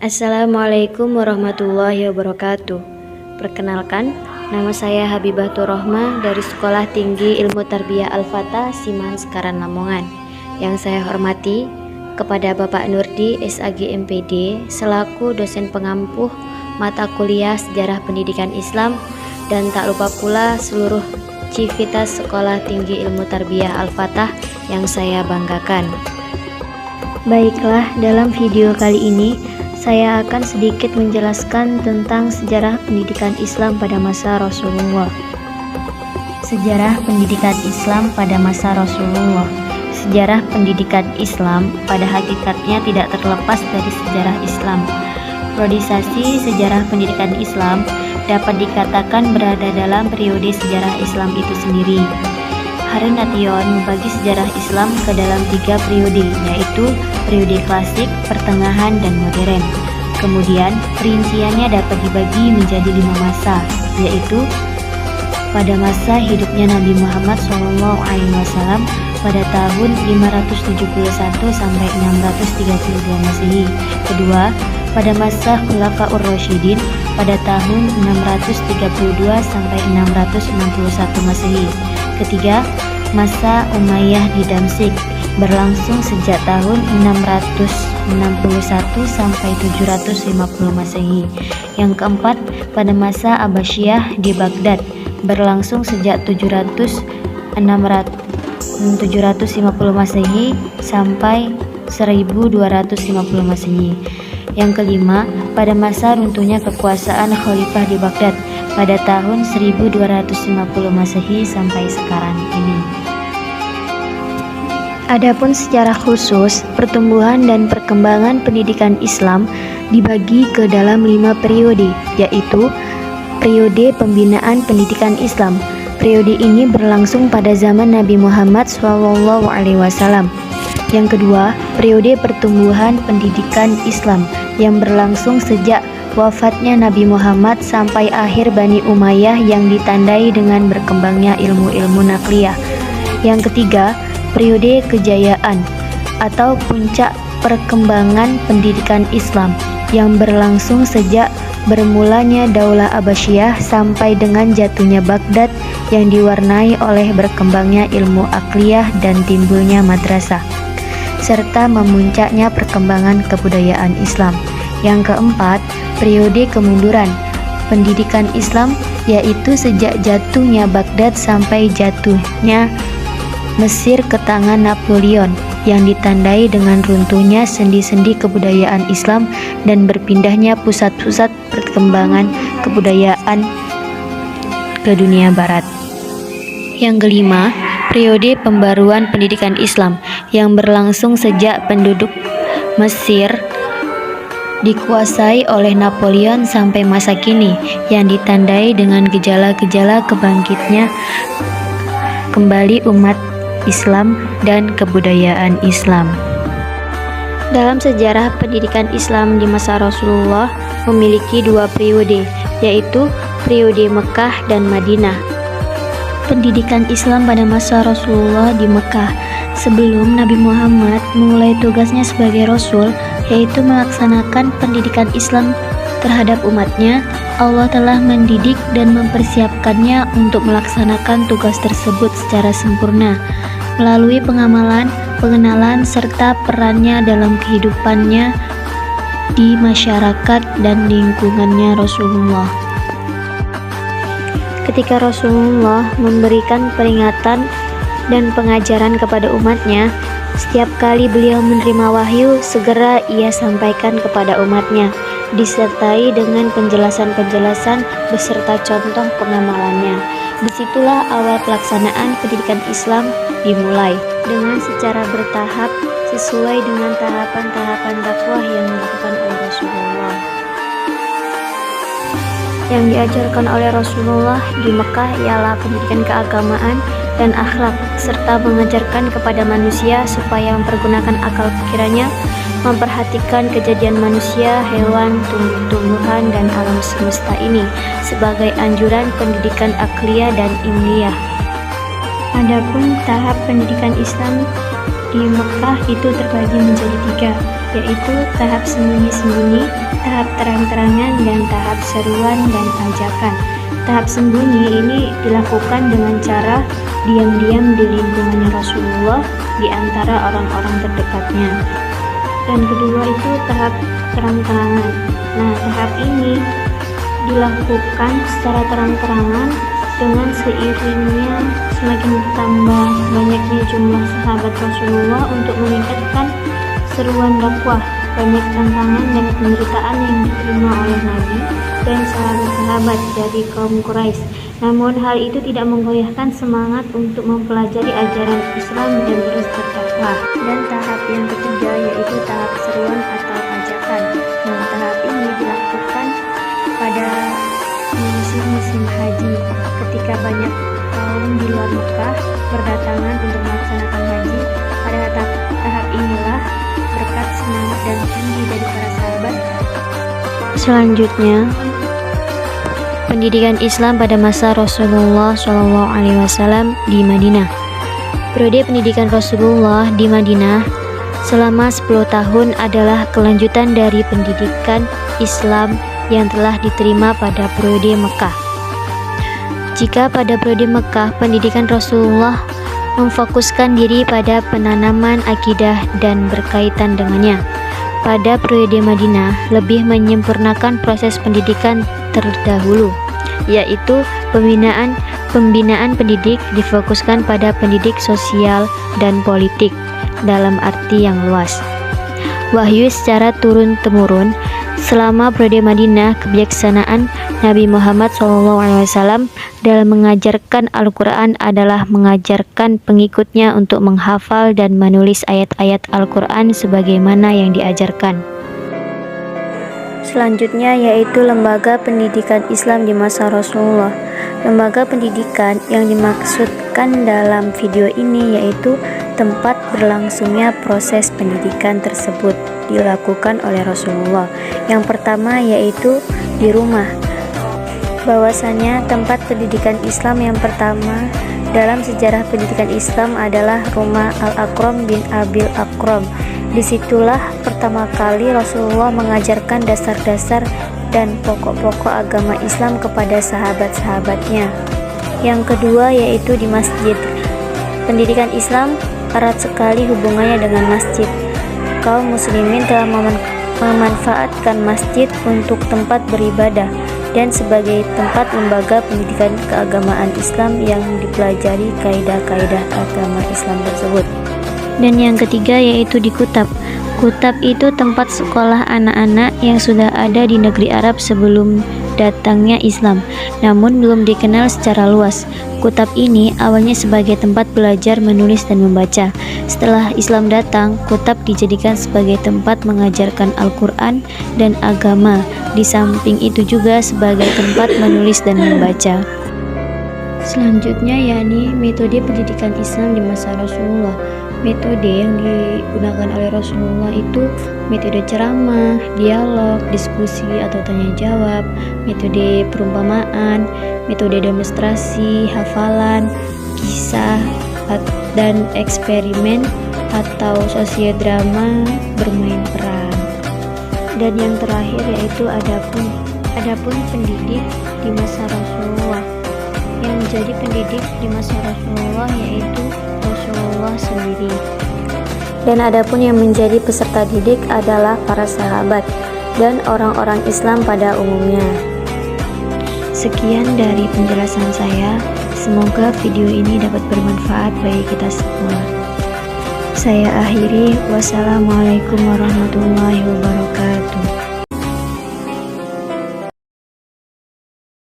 Assalamualaikum warahmatullahi wabarakatuh. Perkenalkan, nama saya Habibatur Rohmah dari Sekolah Tinggi Ilmu Tarbiyah Al-Fatah, Siman Sekaran, Lamongan. Yang saya hormati kepada Bapak Nurdi, SAG MPD, selaku dosen pengampuh mata kuliah Sejarah Pendidikan Islam, dan tak lupa pula seluruh civitas Sekolah Tinggi Ilmu Tarbiyah Al-Fatah yang saya banggakan. Baiklah, dalam video kali ini saya akan sedikit menjelaskan tentang sejarah pendidikan Islam pada masa Rasulullah. Sejarah pendidikan Islam pada masa Rasulullah. Sejarah pendidikan Islam pada hakikatnya tidak terlepas dari sejarah Islam. Periodisasi sejarah pendidikan Islam dapat dikatakan berada dalam periode sejarah Islam itu sendiri. Harun Nation membagi sejarah Islam ke dalam 3 periode, yaitu periode klasik, pertengahan, dan modern. Kemudian perinciannya dapat dibagi menjadi 5 masa, yaitu pada masa hidupnya Nabi Muhammad SAW pada tahun 571 sampai 632 Masehi. Kedua, pada masa Khulafaur Rasyidin pada tahun 632 sampai 661 Masehi. Ketiga, masa Umayyah di Damsyik berlangsung sejak tahun 661 sampai 750 Masehi. Yang keempat, pada masa Abbasiyah di Baghdad berlangsung sejak 750 Masehi sampai 1250 Masehi. Yang kelima, pada masa runtuhnya kekuasaan Khalifah di Baghdad pada tahun 1250 Masehi sampai sekarang ini. Adapun secara khusus, pertumbuhan dan perkembangan pendidikan Islam dibagi ke dalam 5 periode, yaitu periode pembinaan pendidikan Islam. Periode ini berlangsung pada zaman Nabi Muhammad SAW. Yang kedua, periode pertumbuhan pendidikan Islam yang berlangsung sejak wafatnya Nabi Muhammad sampai akhir Bani Umayyah yang ditandai dengan berkembangnya ilmu-ilmu nakliyah. Yang ketiga, periode kejayaan atau puncak perkembangan pendidikan Islam yang berlangsung sejak bermulanya Daulah Abbasiyah sampai dengan jatuhnya Baghdad yang diwarnai oleh berkembangnya ilmu akliyah dan timbulnya madrasah, serta memuncaknya perkembangan kebudayaan Islam. Yang keempat, periode kemunduran pendidikan Islam, yaitu sejak jatuhnya Baghdad sampai jatuhnya Mesir ke tangan Napoleon yang ditandai dengan runtuhnya sendi-sendi kebudayaan Islam dan berpindahnya pusat-pusat perkembangan kebudayaan ke dunia barat. Yang kelima, periode pembaruan pendidikan Islam yang berlangsung sejak penduduk Mesir dikuasai oleh Napoleon sampai masa kini yang ditandai dengan gejala-gejala kebangkitnya kembali umat Islam dan kebudayaan Islam. Dalam sejarah pendidikan Islam di masa Rasulullah memiliki 2 periode, yaitu periode Mekah dan Madinah. Pendidikan Islam pada masa Rasulullah di Mekah sebelum Nabi Muhammad memulai tugasnya sebagai Rasul, yaitu melaksanakan pendidikan Islam terhadap umatnya. Allah telah mendidik dan mempersiapkannya untuk melaksanakan tugas tersebut secara sempurna melalui pengamalan, pengenalan, serta perannya dalam kehidupannya di masyarakat dan lingkungannya Rasulullah. Ketika Rasulullah memberikan peringatan dan pengajaran kepada umatnya, setiap kali beliau menerima wahyu, segera ia sampaikan kepada umatnya, disertai dengan penjelasan-penjelasan beserta contoh pengamalannya. Disitulah awal pelaksanaan pendidikan Islam dimulai dengan secara bertahap sesuai dengan tahapan-tahapan dakwah yang dilakukan oleh Rasulullah. Yang diajarkan oleh Rasulullah di Mekah ialah pendidikan keagamaan dan akhlak, serta mengajarkan kepada manusia supaya mempergunakan akal pikirannya, memperhatikan kejadian manusia, hewan, tumbuh-tumbuhan, dan alam semesta ini sebagai anjuran pendidikan akliyah dan ilmiah. Adapun tahap pendidikan Islam di Mekah itu terbagi menjadi 3, yaitu tahap sembunyi-sembunyi, tahap terang-terangan, dan tahap seruan dan ajakan. Tahap sembunyi ini dilakukan dengan cara diam-diam di lingkungannya Rasulullah di antara orang-orang terdekatnya. Dan kedua itu tahap terang-terangan. Nah, tahap ini dilakukan secara terang-terangan dengan seiringnya semakin bertambah banyaknya jumlah sahabat Rasulullah untuk meningkatkan seruan dakwah. Banyak tantangan dan penderitaan yang diterima oleh Nabi dan sahabat-sahabat dari kaum Quraisy. Namun hal itu tidak menggoyahkan semangat untuk mempelajari ajaran Islam dan terus berdakwah. Dan tahap yang ketiga yaitu tahap seruan atau ajakan. Nah, tahap ini dilakukan pada musim haji, ketika banyak kaum di luar Mekah berdatangan untuk melaksanakan haji. Pada tahap inilah berkat semangat dan tinggi dari para sahabat. Selanjutnya, pendidikan Islam pada masa Rasulullah SAW di Madinah. Periode pendidikan Rasulullah di Madinah selama 10 tahun adalah kelanjutan dari pendidikan Islam yang telah diterima pada periode Mekah. Jika pada periode Mekah, pendidikan Rasulullah memfokuskan diri pada penanaman akidah dan berkaitan dengannya. Pada periode Madinah, lebih menyempurnakan proses pendidikan terdahulu, yaitu pembinaan pendidik difokuskan pada pendidik sosial dan politik dalam arti yang luas. Wahyu secara turun-temurun. Selama periode Madinah, kebijaksanaan Nabi Muhammad SAW dalam mengajarkan Al-Quran adalah mengajarkan pengikutnya untuk menghafal dan menulis ayat-ayat Al-Quran sebagaimana yang diajarkan. Selanjutnya yaitu lembaga pendidikan Islam di masa Rasulullah. Lembaga pendidikan yang dimaksudkan dalam video ini yaitu tempat berlangsungnya proses pendidikan tersebut dilakukan oleh Rasulullah. Yang pertama yaitu di rumah. Bahwasanya tempat pendidikan Islam yang pertama dalam sejarah pendidikan Islam adalah rumah Al-Aqram bin Abil Aqram. Disitulah pertama kali Rasulullah mengajarkan dasar-dasar dan pokok-pokok agama Islam kepada sahabat-sahabatnya. Yang kedua yaitu di masjid. Pendidikan Islam erat sekali hubungannya dengan masjid. Kaum muslimin telah memanfaatkan masjid untuk tempat beribadah dan sebagai tempat lembaga pendidikan keagamaan Islam yang dipelajari kaidah-kaidah agama Islam tersebut. Dan yang ketiga yaitu di kutab. Kutab itu tempat sekolah anak-anak yang sudah ada di negeri Arab sebelum datangnya Islam, namun belum dikenal secara luas. Kutab ini awalnya sebagai tempat belajar menulis dan membaca. Setelah Islam datang, kutab dijadikan sebagai tempat mengajarkan Al-Quran dan agama. Di samping itu juga sebagai tempat menulis dan membaca. Selanjutnya yakni metode pendidikan Islam di masa Rasulullah. Metode yang digunakan oleh Rasulullah itu metode ceramah, dialog, diskusi atau tanya jawab, metode perumpamaan, metode demonstrasi, hafalan, kisah, dan eksperimen atau sosiodrama bermain peran. Dan yang terakhir yaitu adapun pendidik di masa Rasulullah. Yang menjadi pendidik di masa Rasulullah yaitu Rasulullah sendiri. Dan adapun yang menjadi peserta didik adalah para sahabat dan orang-orang Islam pada umumnya. Sekian dari penjelasan saya. Semoga video ini dapat bermanfaat bagi kita semua. Saya akhiri. Wassalamualaikum warahmatullahi wabarakatuh.